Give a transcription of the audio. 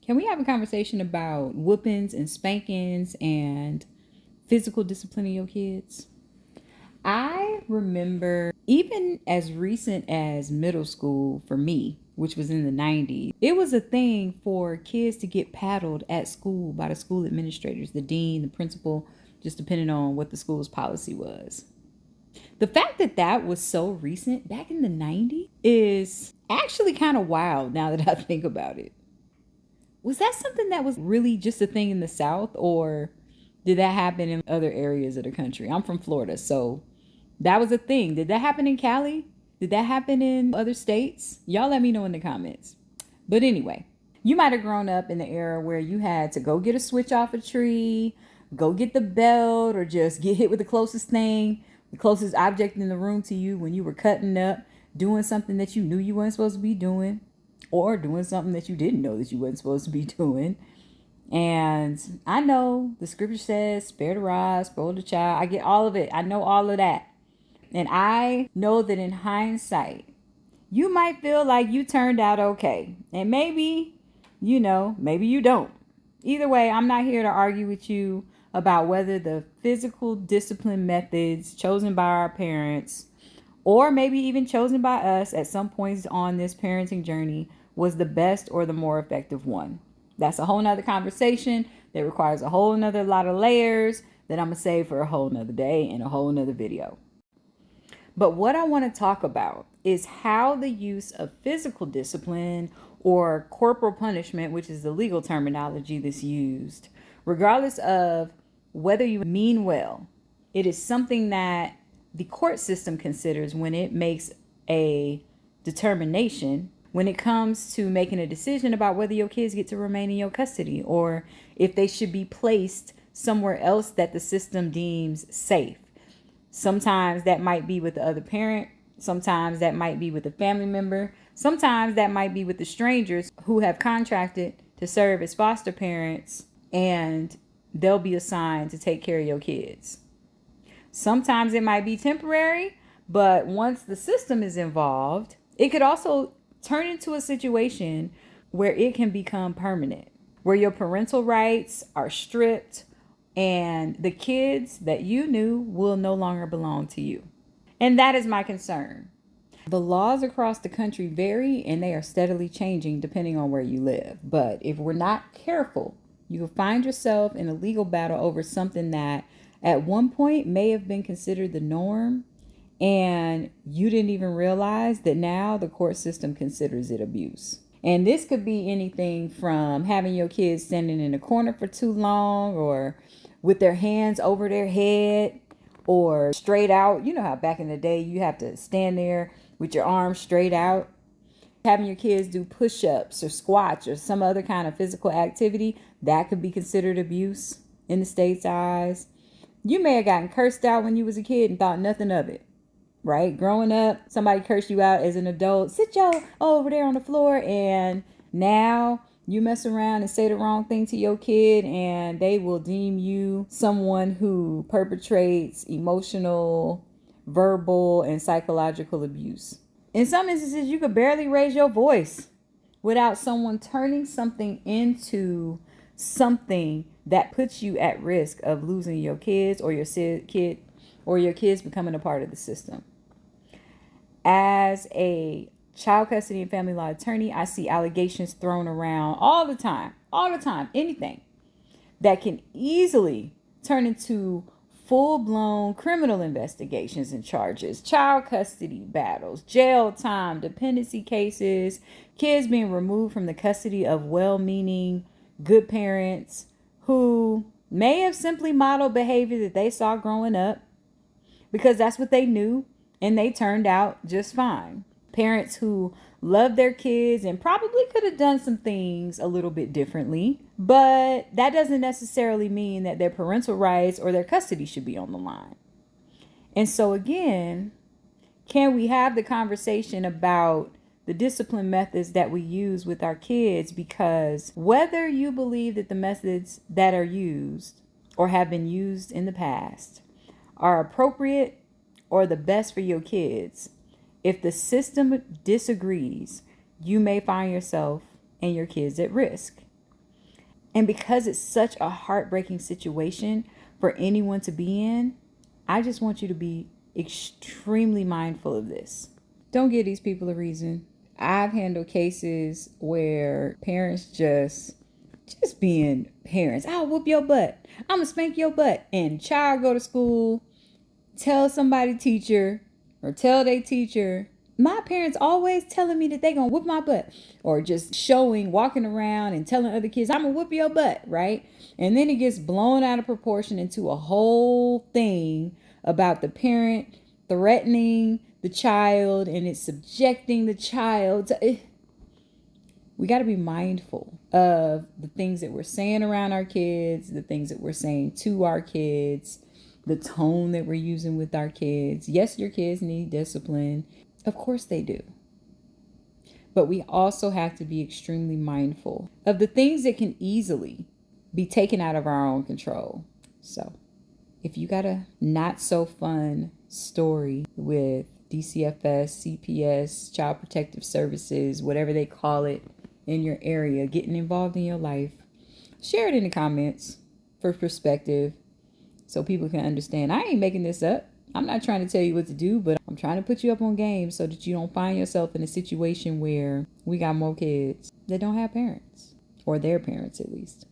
Can we have a conversation about whoopings and spankings and physical discipline of your kids? I remember even as recent as middle school for me, which was in the 90s, it was a thing for kids to get paddled at school by the school administrators, the dean, the principal, just depending on what the school's policy was. The fact that that was so recent back in the 90s is actually kind of wild now that I think about it. Was that something that was really just a thing in the South, or did that happen in other areas of the country? I'm from Florida, so that was a thing. Did that happen in Cali? Did that happen in other states? Y'all let me know in the comments. But anyway, you might have grown up in the era where you had to go get a switch off a tree, go get the belt, or just get hit with the closest thing, the closest object in the room to you when you were cutting up, doing something that you knew you weren't supposed to be doing, or doing something that you didn't know that you weren't supposed to be doing. And I know the scripture says, spare the rod, spoil the child. I get all of it. I know all of that. And I know that in hindsight, you might feel like you turned out okay. And maybe, maybe you don't. Either way, I'm not here to argue with you about whether the physical discipline methods chosen by our parents, or maybe even chosen by us at some points on this parenting journey, was the best or the more effective one. That's a whole nother conversation that requires a whole nother lot of layers that I'm going to save for a whole nother day and a whole nother video. But what I want to talk about is how the use of physical discipline or corporal punishment, which is the legal terminology that's used, regardless of whether you mean well, it is something that the court system considers when it makes a determination when it comes to making a decision about whether your kids get to remain in your custody or if they should be placed somewhere else that the system deems safe. Sometimes that might be with the other parent. Sometimes that might be with a family member. Sometimes that might be with the strangers who have contracted to serve as foster parents, and they'll be assigned to take care of your kids. Sometimes it might be temporary, but once the system is involved, it could also turn into a situation where it can become permanent, where your parental rights are stripped and the kids that you knew will no longer belong to you. And that is my concern. The laws across the country vary and they are steadily changing depending on where you live. But if we're not careful, you will find yourself in a legal battle over something that at one point may have been considered the norm, and you didn't even realize that now the court system considers it abuse. And this could be anything from having your kids standing in a corner for too long, or with their hands over their head, or straight out. You know how back in the day you have to stand there with your arms straight out. Having your kids do push-ups or squats or some other kind of physical activity, that could be considered abuse in the state's eyes. You may have gotten cursed out when you was a kid and thought nothing of it, right? Growing up, somebody cursed you out as an adult. Sit y'all over there on the floor, and now you mess around and say the wrong thing to your kid and they will deem you someone who perpetrates emotional, verbal, and psychological abuse. In some instances, you could barely raise your voice without someone turning something into something that puts you at risk of losing your kids or your kids becoming a part of the system. As a child custody and family law attorney, I see allegations thrown around all the time, anything that can easily turn into full-blown criminal investigations and charges, child custody battles, jail time, dependency cases, kids being removed from the custody of well-meaning, good parents who may have simply modeled behavior that they saw growing up because that's what they knew and they turned out just fine. Parents who love their kids and probably could have done some things a little bit differently, but that doesn't necessarily mean that their parental rights or their custody should be on the line. And so again, can we have the conversation about the discipline methods that we use with our kids? Because whether you believe that the methods that are used or have been used in the past are appropriate or the best for your kids, if the system disagrees, you may find yourself and your kids at risk. And because it's such a heartbreaking situation for anyone to be in, I just want you to be extremely mindful of this. Don't give these people a reason. I've handled cases where parents just being parents. I'll whoop your butt. I'm gonna spank your butt. And child go to school, tell somebody teacher or tell their teacher, my parents always telling me that they gonna whoop my butt, or just showing, walking around and telling other kids, I'm gonna whoop your butt, right? And then it gets blown out of proportion into a whole thing about the parent threatening the child and it's subjecting the child to, we got to be mindful of the things that we're saying around our kids, the things that we're saying to our kids, the tone that we're using with our kids. Yes, your kids need discipline. Of course they do. But we also have to be extremely mindful of the things that can easily be taken out of our own control. So if you got a not so fun story with DCFS, CPS, Child Protective Services, whatever they call it in your area, getting involved in your life, share it in the comments for perspective so people can understand. I ain't making this up. I'm not trying to tell you what to do, but I'm trying to put you up on game so that you don't find yourself in a situation where we got more kids that don't have parents, or their parents at least.